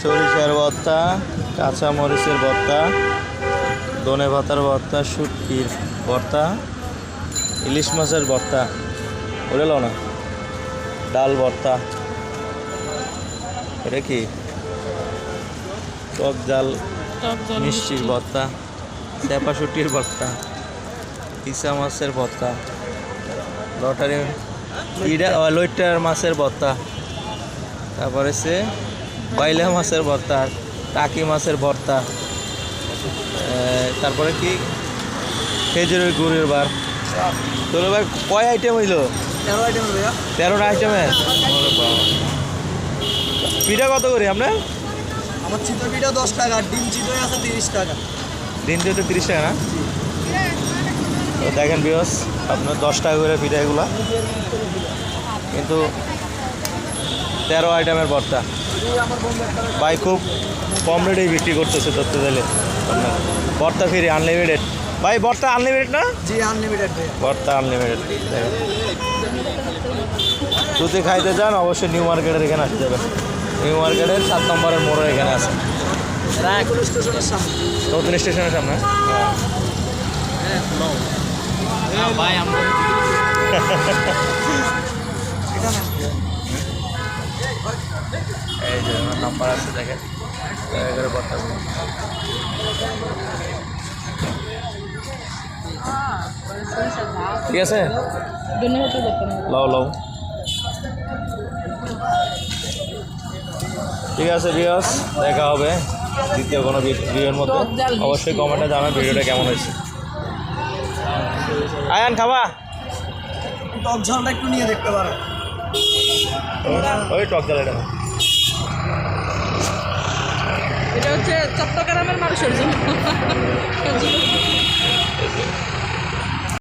সরিষার ভর্তা, কাঁচা মরিচের ভর্তা, ধনে পাতার ভর্তা, শুটকির ভর্তা, ইলিশ মাছের ভর্তা, ওরে লো না, ডাল ভর্তা, এটা কি টক জাল মিষ্টির ভর্তা, চেপা শুটির ভর্তা, ইসা মাছের ভর্তা, লটারি লইটার মাছের ভর্তা, তারপরে সে বাইলা মাছের ভর্তা, টাকি মাছের ভর্তা, তারপরে কি খেজুরের গুড়ের বার। তোর ভাই কয় আইটেম হইলো? 13টা আইটেমে। পিঠা কত করি আপনার? আমার চিতই পিঠা 10 টাকা, ডিম চিতই আছে 30 টাকা। দিন দিয়ে তো 30 টাকা না? তো দেখেন বিয়স, আপনার 10 টাকা করে পিঠা এগুলা, কিন্তু 13 আইটেমের ভর্তা। ভাই খুব কম রেটেই বিক্রি করতেছে ধরতে গেলে। আপনার ভর্তা ফ্রি, আনলিমিটেড। ভাই ভর্তা আনলিমিটেড না? G unlimited. ভর্তা আনলিমিটেড। যদি খাইতে চান অবশ্যই নিউ মার্কেটের এখানে আসতে যাবেন। নিউ মার্কেটের 7 নম্বরের মোড়ের এখানে আছে, স্টেশনের সামনে। নতুন স্টেশনের সামনে। ভাই আমরা এই যে আমার নাম্বার আছে, দেখেন দয়া করে ভর্তা করুন। ঠিক আছে, লও লও। ঠিক আছে বিয়াস, দেখা হবে দ্বিতীয় কোনো ভিডিওর মতো। অবশ্যই কমেন্টে জানান ভিডিওটা কেমন হয়েছে। আয়ান খাবা? টক ঝালটা একটু নিয়ে দেখতে পারো। ওই টক জাল, এটা এটা হচ্ছে চট্টগ্রামের মানুষের জন্য।